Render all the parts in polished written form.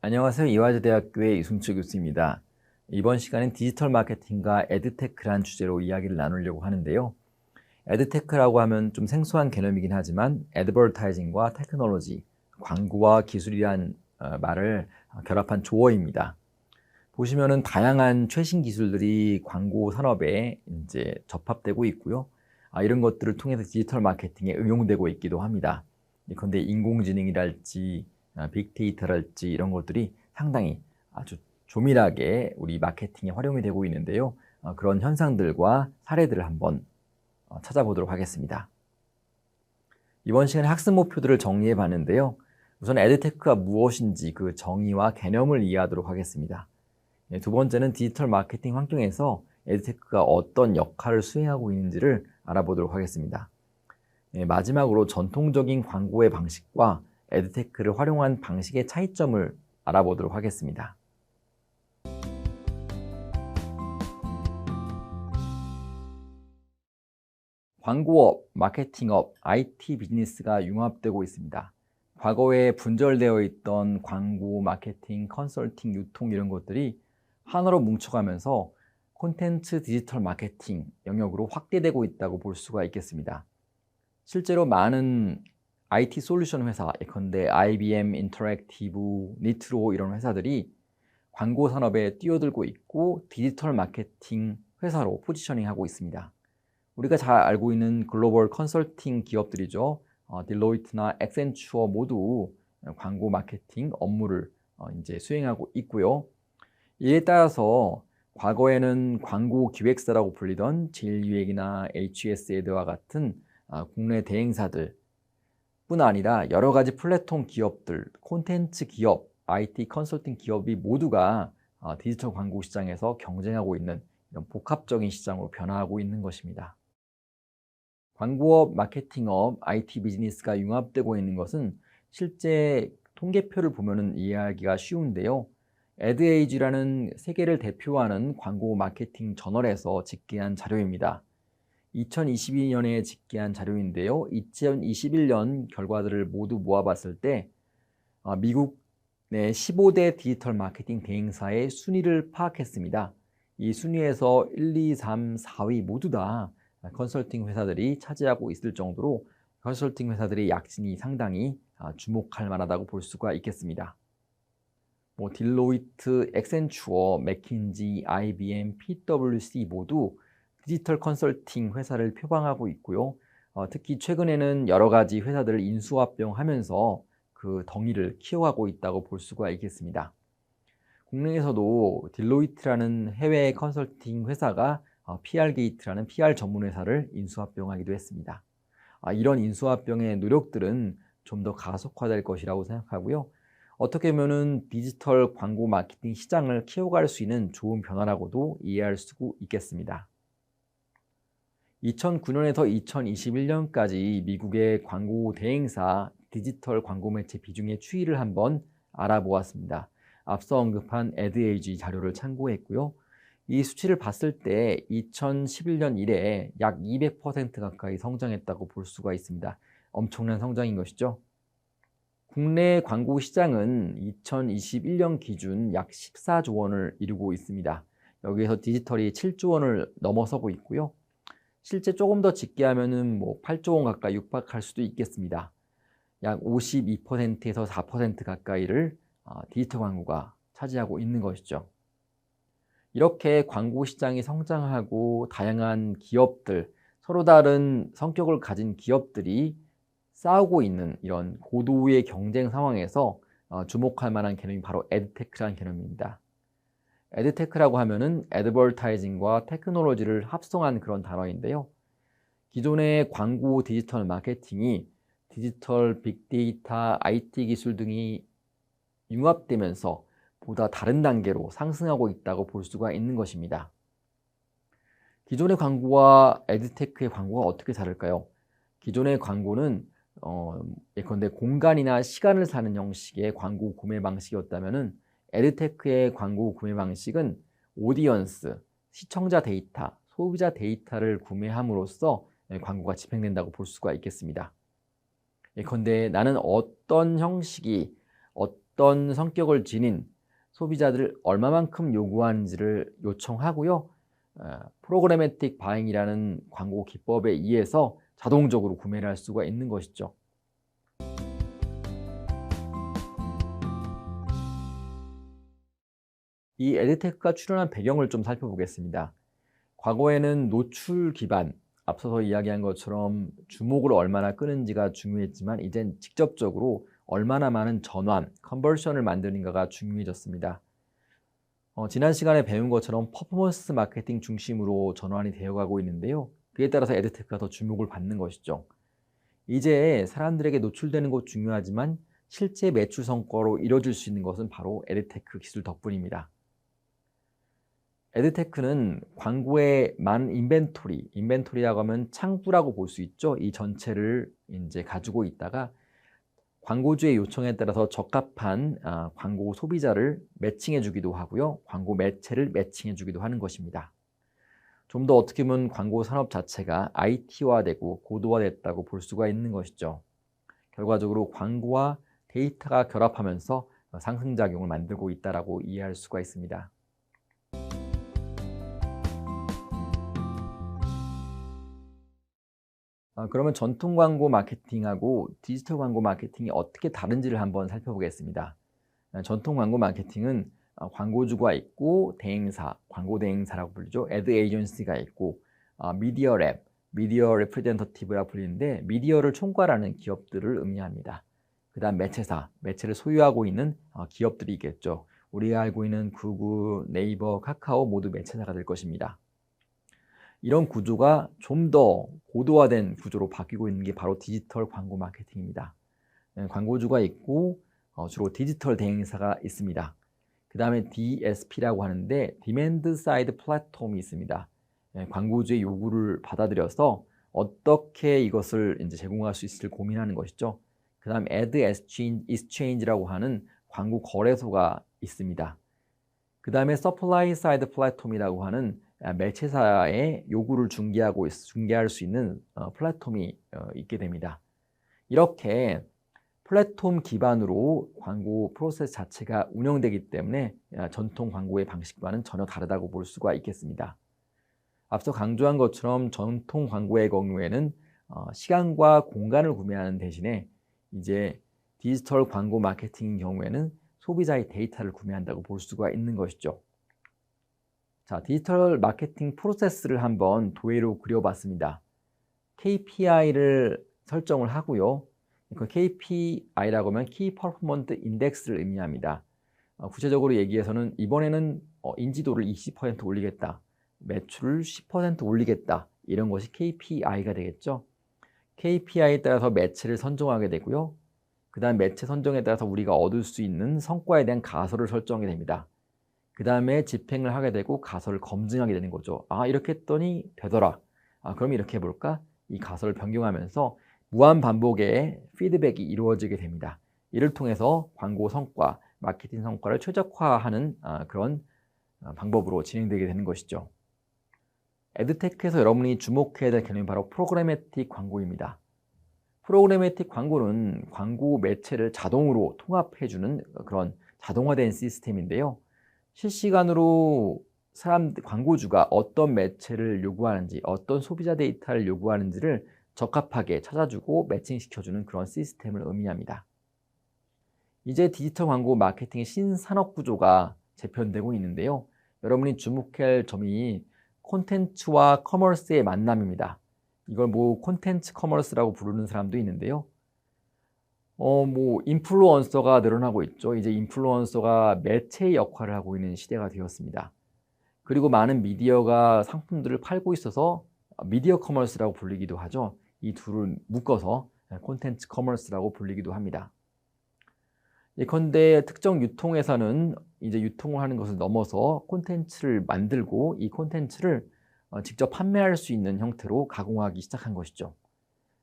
안녕하세요. 이화여대학교의 이승철 교수입니다. 이번 시간은 디지털 마케팅과 에드테크라는 주제로 이야기를 나누려고 하는데요. 에드테크라고 하면 좀 생소한 개념이긴 하지만 애드버타이징과 테크놀로지, 광고와 기술이란 말을 결합한 조어입니다. 보시면은 다양한 최신 기술들이 광고 산업에 이제 접합되고 있고요. 이런 것들을 통해서 디지털 마케팅에 응용되고 있기도 합니다. 그런데 인공지능이랄지 빅데이터랄지 이런 것들이 상당히 아주 조밀하게 우리 마케팅에 활용이 되고 있는데요. 그런 현상들과 사례들을 한번 찾아보도록 하겠습니다. 이번 시간에 학습 목표들을 정리해 봤는데요. 우선 에드테크가 무엇인지 그 정의와 개념을 이해하도록 하겠습니다. 두 번째는 디지털 마케팅 환경에서 에드테크가 어떤 역할을 수행하고 있는지를 알아보도록 하겠습니다. 마지막으로 전통적인 광고의 방식과 에드테크를 활용한 방식의 차이점을 알아보도록 하겠습니다. 광고업, 마케팅업, IT 비즈니스가 융합되고 있습니다. 과거에 분절되어 있던 광고, 마케팅, 컨설팅, 유통 이런 것들이 하나로 뭉쳐가면서 콘텐츠 디지털 마케팅 영역으로 확대되고 있다고 볼 수가 있겠습니다. 실제로 많은 IT 솔루션 회사, 예컨대 IBM, 인터랙티브, 니트로 이런 회사들이 광고 산업에 뛰어들고 있고 디지털 마케팅 회사로 포지셔닝하고 있습니다. 우리가 잘 알고 있는 글로벌 컨설팅 기업들이죠. 딜로이트나 액센추어 모두 광고 마케팅 업무를 이제 수행하고 있고요. 이에 따라서 과거에는 광고 기획사라고 불리던 제일유액이나 HS에드와 같은 국내 대행사들 뿐 아니라 여러 가지 플랫폼 기업들, 콘텐츠 기업, IT 컨설팅 기업이 모두가 디지털 광고 시장에서 경쟁하고 있는 이런 복합적인 시장으로 변화하고 있는 것입니다. 광고업, 마케팅업, IT 비즈니스가 융합되고 있는 것은 실제 통계표를 보면 이해하기가 쉬운데요. 애드에이지라는 세계를 대표하는 광고 마케팅 저널에서 집계한 자료입니다. 2022년에 집계한 자료인데요. 2021년 결과들을 모두 모아봤을 때 미국 내 15대 디지털 마케팅 대행사의 순위를 파악했습니다. 이 순위에서 1, 2, 3, 4위 모두 다 컨설팅 회사들이 차지하고 있을 정도로 컨설팅 회사들의 약진이 상당히 주목할 만하다고 볼 수가 있겠습니다. 딜로이트, 액센추어, 맥킨지, IBM, PwC 모두 디지털 컨설팅 회사를 표방하고 있고요. 특히 최근에는 여러 가지 회사들을 인수합병하면서 그 덩이를 키워가고 있다고 볼 수가 있겠습니다. 국내에서도 딜로이트라는 해외 컨설팅 회사가 PR게이트라는 PR 전문 회사를 인수합병하기도 했습니다. 이런 인수합병의 노력들은 좀 더 가속화될 것이라고 생각하고요. 어떻게 보면 디지털 광고 마케팅 시장을 키워갈 수 있는 좋은 변화라고도 이해할 수 있겠습니다. 2009년에서 2021년까지 미국의 광고 대행사 디지털 광고 매체 비중의 추이를 한번 알아보았습니다. 앞서 언급한 애드에이지 자료를 참고했고요. 이 수치를 봤을 때 2011년 이래 약 200% 가까이 성장했다고 볼 수가 있습니다. 엄청난 성장인 것이죠. 국내 광고 시장은 2021년 기준 약 14조 원을 이루고 있습니다. 여기에서 디지털이 7조 원을 넘어서고 있고요. 실제 조금 더 집계하면은 8조 원 가까이 육박할 수도 있겠습니다. 약 52%에서 4% 가까이를 디지털 광고가 차지하고 있는 것이죠. 이렇게 광고 시장이 성장하고 다양한 기업들, 서로 다른 성격을 가진 기업들이 싸우고 있는 이런 고도의 경쟁 상황에서 주목할 만한 개념이 바로 에드테크라는 개념입니다. 에드테크라고 하면은 애드버타이징과 테크놀로지를 합성한 그런 단어인데요. 기존의 광고 디지털 마케팅이 디지털 빅데이터, IT 기술 등이 융합되면서 보다 다른 단계로 상승하고 있다고 볼 수가 있는 것입니다. 기존의 광고와 에드테크의 광고가 어떻게 다를까요? 기존의 광고는 예컨대 공간이나 시간을 사는 형식의 광고 구매 방식이었다면은 에드테크의 광고 구매 방식은 오디언스, 시청자 데이터, 소비자 데이터를 구매함으로써 광고가 집행된다고 볼 수가 있겠습니다. 예컨대 나는 어떤 형식이 어떤 어떤 성격을 지닌 소비자들을 얼마만큼 요구하는지를 요청하고요. 프로그래매틱 바잉이라는 광고 기법에 의해서 자동적으로 구매를 할 수가 있는 것이죠. 이 에드테크가 출현한 배경을 좀 살펴보겠습니다. 과거에는 노출 기반, 앞서서 이야기한 것처럼 주목을 얼마나 끄는지가 중요했지만 이젠 직접적으로 얼마나 많은 전환, 컨버션을 만드는가가 중요해졌습니다. 지난 시간에 배운 것처럼 퍼포먼스 마케팅 중심으로 전환이 되어가고 있는데요. 그에 따라서 에드테크가 더 주목을 받는 것이죠. 이제 사람들에게 노출되는 것 중요하지만 실제 매출 성과로 이뤄질 수 있는 것은 바로 에드테크 기술 덕분입니다. 에드테크는 광고의 많은 인벤토리라고 하면 창구라고 볼 수 있죠. 이 전체를 이제 가지고 있다가 광고주의 요청에 따라서 적합한 광고 소비자를 매칭해 주기도 하고요. 광고 매체를 매칭해 주기도 하는 것입니다. 좀 더 어떻게 보면 광고 산업 자체가 IT화되고 고도화됐다고 볼 수가 있는 것이죠. 결과적으로 광고와 데이터가 결합하면서 상승작용을 만들고 있다고 이해할 수가 있습니다. 그러면 전통 광고 마케팅하고 디지털 광고 마케팅이 어떻게 다른지를 한번 살펴보겠습니다. 전통 광고 마케팅은 광고주가 있고 대행사, 광고 대행사라고 불리죠. 애드 에이전시가 있고 미디어 랩, 미디어 레프레젠터티브라고 불리는데 미디어를 총괄하는 기업들을 의미합니다. 그 다음 매체사, 매체를 소유하고 있는 기업들이 있겠죠. 우리가 알고 있는 구글, 네이버, 카카오 모두 매체사가 될 것입니다. 이런 구조가 좀 더 고도화된 구조로 바뀌고 있는 게 바로 디지털 광고 마케팅입니다. 광고주가 있고 주로 디지털 대행사가 있습니다. 그 다음에 DSP라고 하는데 디맨드 사이드 플랫폼이 있습니다. 광고주의 요구를 받아들여서 어떻게 이것을 이제 제공할 수 있을지 고민하는 것이죠. 그 다음 Ad Exchange라고 하는 광고 거래소가 있습니다. 그 다음에 Supply Side 플랫폼이라고 하는 매체사의 요구를 중개할 수 있는 플랫폼이 있게 됩니다. 이렇게 플랫폼 기반으로 광고 프로세스 자체가 운영되기 때문에 전통 광고의 방식과는 전혀 다르다고 볼 수가 있겠습니다. 앞서 강조한 것처럼 전통 광고의 경우에는 시간과 공간을 구매하는 대신에 이제 디지털 광고 마케팅의 경우에는 소비자의 데이터를 구매한다고 볼 수가 있는 것이죠. 자, 디지털 마케팅 프로세스를 한번 도해로 그려봤습니다. KPI를 설정을 하고요. 그 KPI라고 하면 Key Performance Index를 의미합니다. 구체적으로 얘기해서는 이번에는 인지도를 20% 올리겠다, 매출을 10% 올리겠다, 이런 것이 KPI가 되겠죠. KPI에 따라서 매체를 선정하게 되고요. 그 다음 매체 선정에 따라서 우리가 얻을 수 있는 성과에 대한 가설을 설정하게 됩니다. 그 다음에 집행을 하게 되고 가설을 검증하게 되는 거죠. 이렇게 했더니 되더라. 그럼 이렇게 해볼까? 이 가설을 변경하면서 무한 반복의 피드백이 이루어지게 됩니다. 이를 통해서 광고 성과, 마케팅 성과를 최적화하는 그런 방법으로 진행되게 되는 것이죠. 에드테크에서 여러분이 주목해야 될 개념이 바로 프로그래매틱 광고입니다. 프로그래매틱 광고는 광고 매체를 자동으로 통합해주는 그런 자동화된 시스템인데요. 실시간으로 광고주가 어떤 매체를 요구하는지, 어떤 소비자 데이터를 요구하는지를 적합하게 찾아주고 매칭시켜주는 그런 시스템을 의미합니다. 이제 디지털 광고 마케팅의 신산업 구조가 재편되고 있는데요. 여러분이 주목할 점이 콘텐츠와 커머스의 만남입니다. 이걸 콘텐츠 커머스라고 부르는 사람도 있는데요. 인플루언서가 늘어나고 있죠. 이제 인플루언서가 매체의 역할을 하고 있는 시대가 되었습니다. 그리고 많은 미디어가 상품들을 팔고 있어서 미디어 커머스라고 불리기도 하죠. 이 둘을 묶어서 콘텐츠 커머스라고 불리기도 합니다. 예컨대 특정 유통회사는 이제 유통을 하는 것을 넘어서 콘텐츠를 만들고 이 콘텐츠를 직접 판매할 수 있는 형태로 가공하기 시작한 것이죠.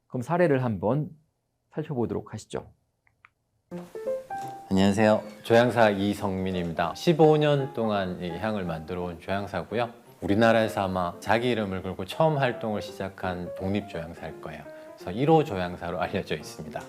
그럼 사례를 한번 살펴보도록 하시죠. 안녕하세요. 조향사 이성민입니다. 15년 동안 이 향을 만들어 온 조향사고요. 우리나라에서 아마 자기 이름을 걸고 처음 활동을 시작한 독립조향사일 거예요. 그래서 1호 조향사로 알려져 있습니다.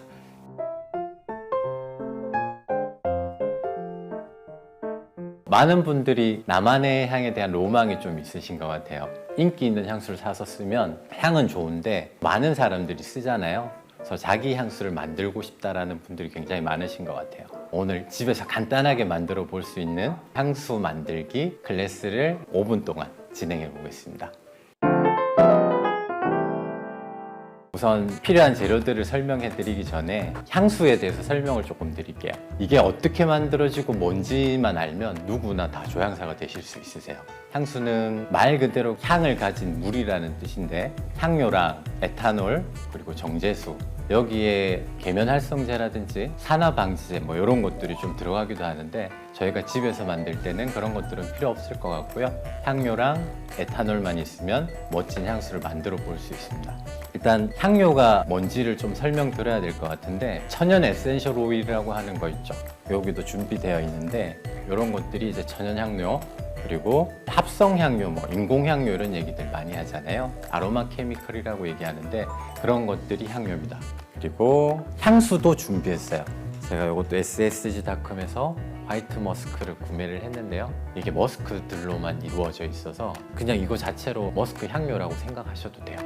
많은 분들이 나만의 향에 대한 로망이 좀 있으신 것 같아요. 인기 있는 향수를 사서 쓰면 향은 좋은데 많은 사람들이 쓰잖아요. 그래서 자기 향수를 만들고 싶다라는 분들이 굉장히 많으신 것 같아요. 오늘 집에서 간단하게 만들어 볼 수 있는 향수 만들기 클래스를 5분 동안 진행해 보겠습니다. 우선 필요한 재료들을 설명해 드리기 전에 향수에 대해서 설명을 조금 드릴게요. 이게 어떻게 만들어지고 뭔지만 알면 누구나 다 조향사가 되실 수 있으세요. 향수는 말 그대로 향을 가진 물이라는 뜻인데 향료랑 에탄올 그리고 정제수 여기에 계면활성제라든지 산화방지제 뭐 이런 것들이 좀 들어가기도 하는데 저희가 집에서 만들 때는 그런 것들은 필요 없을 것 같고요. 향료랑 에탄올만 있으면 멋진 향수를 만들어 볼 수 있습니다. 일단 향료가 뭔지를 좀 설명드려야 될 것 같은데 천연 에센셜 오일이라고 하는 거 있죠. 여기도 준비되어 있는데 이런 것들이 이제 천연 향료 그리고 합성 향료, 뭐 인공 향료 이런 얘기들 많이 하잖아요. 아로마 케미컬이라고 얘기하는데 그런 것들이 향료입니다. 그리고 향수도 준비했어요. 제가 이것도 SSG.com에서 화이트 머스크를 구매를 했는데요. 이게 머스크들로만 이루어져 있어서 그냥 이거 자체로 머스크 향료라고 생각하셔도 돼요.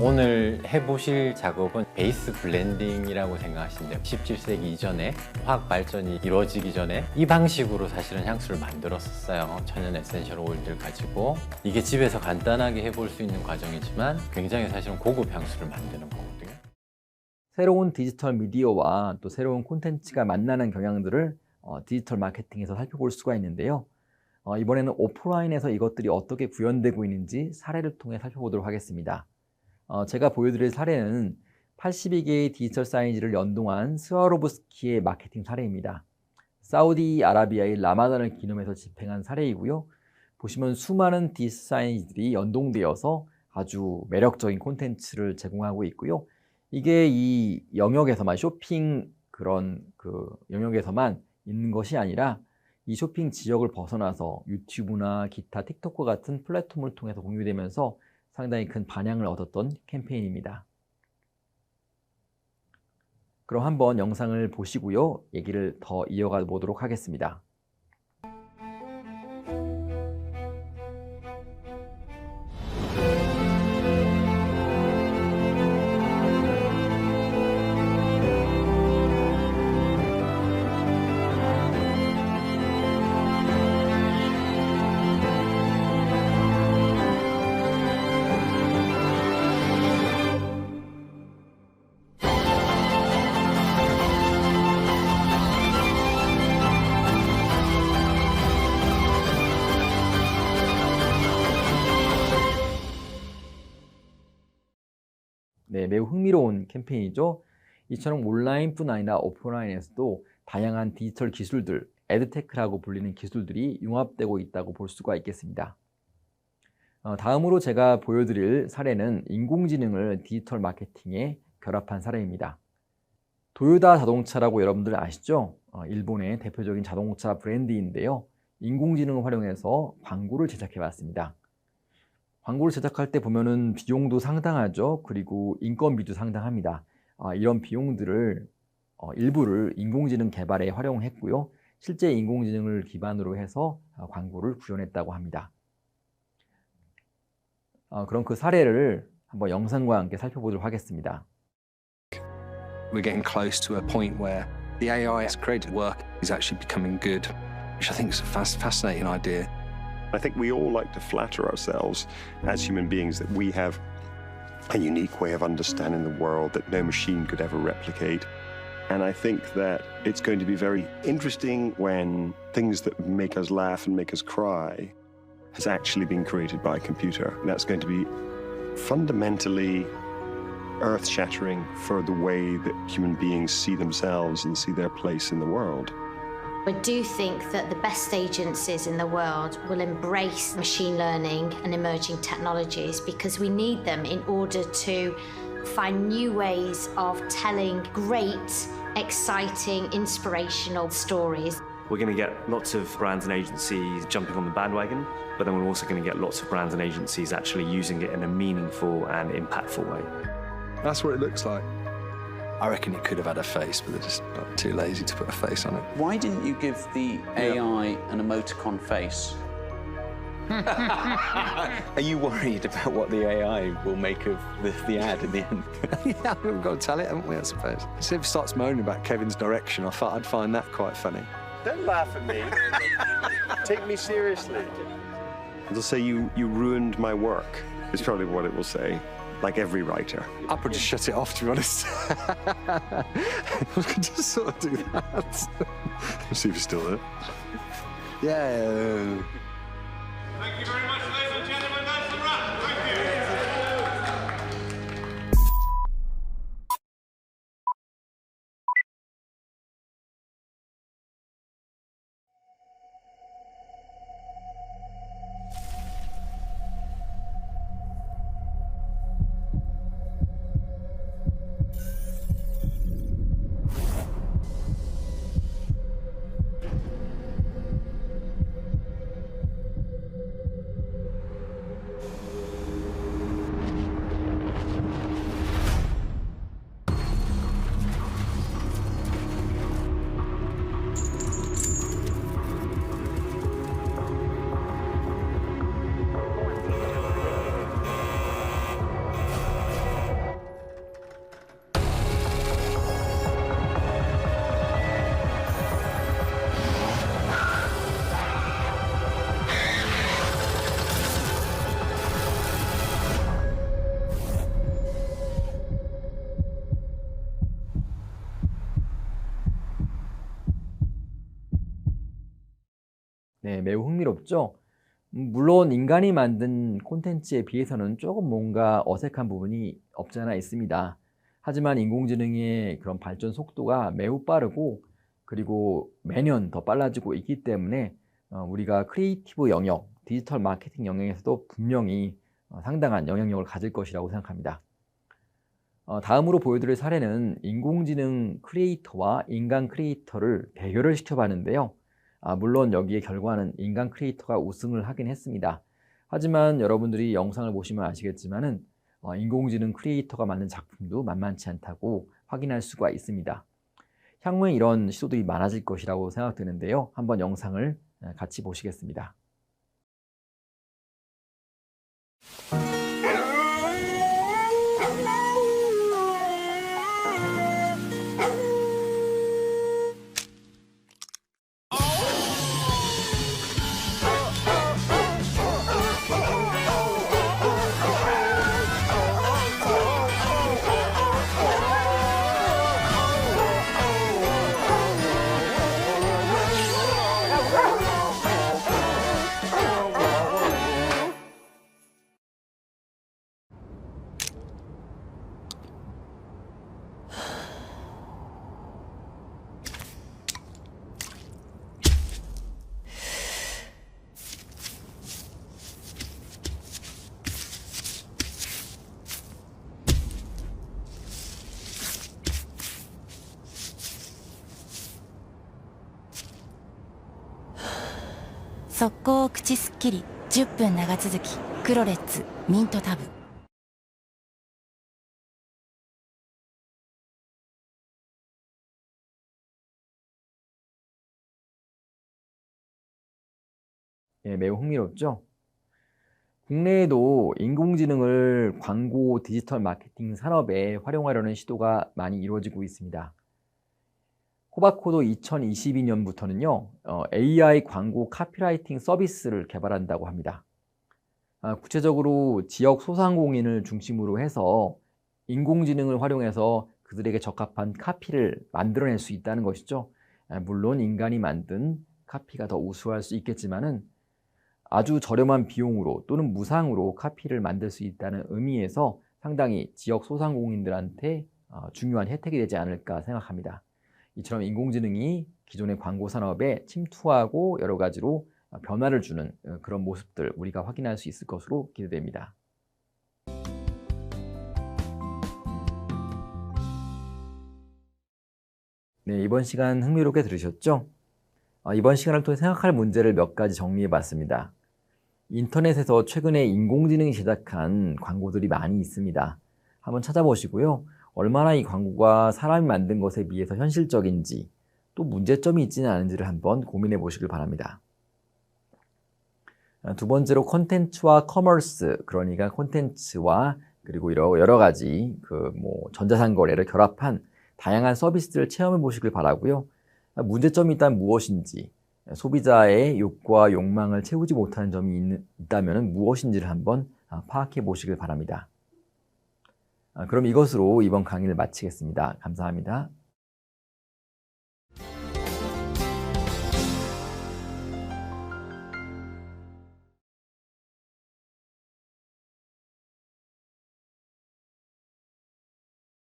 오늘 해보실 작업은 베이스 블렌딩이라고 생각하시면 돼요. 17세기 이전에 화학 발전이 이루어지기 전에 이 방식으로 사실은 향수를 만들었었어요. 천연 에센셜 오일들 가지고 이게 집에서 간단하게 해볼 수 있는 과정이지만 굉장히 사실은 고급 향수를 만드는 거거든요. 새로운 디지털 미디어와 또 새로운 콘텐츠가 만나는 경향들을 디지털 마케팅에서 살펴볼 수가 있는데요. 이번에는 오프라인에서 이것들이 어떻게 구현되고 있는지 사례를 통해 살펴보도록 하겠습니다. 제가 보여드릴 사례는 82개의 디지털 사이즈를 연동한 스와로브스키의 마케팅 사례입니다. 사우디아라비아의 라마단을 기념해서 집행한 사례이고요. 보시면 수많은 디지털 사이즈들이 연동되어서 아주 매력적인 콘텐츠를 제공하고 있고요. 이게 이 영역에서만 쇼핑 그런 영역에서만 있는 것이 아니라 이 쇼핑 지역을 벗어나서 유튜브나 기타 틱톡과 같은 플랫폼을 통해서 공유되면서 상당히 큰 반향을 얻었던 캠페인입니다. 그럼 한번 영상을 보시고요. 얘기를 더 이어가 보도록 하겠습니다. 네, 매우 흥미로운 캠페인이죠. 이처럼 온라인뿐 아니라 오프라인에서도 다양한 디지털 기술들, 에드테크라고 불리는 기술들이 융합되고 있다고 볼 수가 있겠습니다. 다음으로 제가 보여드릴 사례는 인공지능을 디지털 마케팅에 결합한 사례입니다. 도요타 자동차라고 여러분들 아시죠? 일본의 대표적인 자동차 브랜드인데요. 인공지능을 활용해서 광고를 제작해봤습니다. 광고를 제작할 때 보면은 비용도 상당하죠. 그리고 인건비도 상당합니다. 이런 비용들을 일부를 인공지능 개발에 활용했고요. 실제 인공지능을 기반으로 해서 광고를 구현했다고 합니다. 그럼 그 사례를 한번 영상과 함께 살펴보도록 하겠습니다. We're getting close to a point where the AI has created work is actually becoming good, which I think is a fascinating idea. I think we all like to flatter ourselves as human beings that we have a unique way of understanding the world that no machine could ever replicate. And I think that it's going to be very interesting when things that make us laugh and make us cry has actually been created by a computer. And that's going to be fundamentally earth-shattering for the way that human beings see themselves and see their place in the world. I do think that the best agencies in the world will embrace machine learning and emerging technologies because we need them in order to find new ways of telling great, exciting, inspirational stories. We're going to get lots of brands and agencies jumping on the bandwagon, but then we're also going to get lots of brands and agencies actually using it in a meaningful and impactful way. That's what it looks like. I reckon it could have had a face, but they're just too lazy to put a face on it. Why didn't you give the AI an emoticon face? Are you worried about what the AI will make of the ad in the end? Yeah, we've got to tell it, haven't we, I suppose? If it starts moaning about Kevin's direction, I thought I'd find that quite funny. Don't laugh at me. Take me seriously. It'll say you ruined my work, is probably what it will say, like every writer. I'll probably just shut it off, to be honest. We could just sort of do that. See if it's still there. Yeah. Thank you very much, ladies and gentlemen. That's the wrap. Thank you. 네, 매우 흥미롭죠? 물론 인간이 만든 콘텐츠에 비해서는 조금 뭔가 어색한 부분이 없지 않아 있습니다. 하지만 인공지능의 그런 발전 속도가 매우 빠르고 그리고 매년 더 빨라지고 있기 때문에 우리가 크리에이티브 영역, 디지털 마케팅 영역에서도 분명히 상당한 영향력을 가질 것이라고 생각합니다. 다음으로 보여드릴 사례는 인공지능 크리에이터와 인간 크리에이터를 대결을 시켜봤는데요. 물론 여기에 결과는 인간 크리에이터가 우승을 하긴 했습니다. 하지만 여러분들이 영상을 보시면 아시겠지만은 인공지능 크리에이터가 만든 작품도 만만치 않다고 확인할 수가 있습니다. 향후에 이런 시도들이 많아질 것이라고 생각되는데요. 한번 영상을 같이 보시겠습니다.速攻口すっきり10分長続きクロレッツミントタブ。매우 흥미롭죠? 국내에도 인공지능을 광고 디지털 마케팅 산업에 활용하려는 시도가 많이 이루어지고 있습니다. 코바코도 2022년부터는요, AI 광고 카피라이팅 서비스를 개발한다고 합니다. 구체적으로 지역 소상공인을 중심으로 해서 인공지능을 활용해서 그들에게 적합한 카피를 만들어낼 수 있다는 것이죠. 물론 인간이 만든 카피가 더 우수할 수 있겠지만은 아주 저렴한 비용으로 또는 무상으로 카피를 만들 수 있다는 의미에서 상당히 지역 소상공인들한테 중요한 혜택이 되지 않을까 생각합니다. 이처럼 인공지능이 기존의 광고 산업에 침투하고 여러 가지로 변화를 주는 그런 모습들 우리가 확인할 수 있을 것으로 기대됩니다. 네, 이번 시간 흥미롭게 들으셨죠? 이번 시간을 통해 생각할 문제를 몇 가지 정리해 봤습니다. 인터넷에서 최근에 인공지능이 제작한 광고들이 많이 있습니다. 한번 찾아보시고요. 얼마나 이 광고가 사람이 만든 것에 비해서 현실적인지 또 문제점이 있지는 않은지를 한번 고민해 보시길 바랍니다. 두 번째로 콘텐츠와 커머스, 그러니까 콘텐츠와 그리고 여러 가지 전자상 거래를 결합한 다양한 서비스들을 체험해 보시길 바라고요. 문제점이 있다면 무엇인지, 소비자의 욕구와 욕망을 채우지 못하는 점이 있다면 무엇인지를 한번 파악해 보시길 바랍니다. 그럼 이것으로 이번 강의를 마치겠습니다. 감사합니다.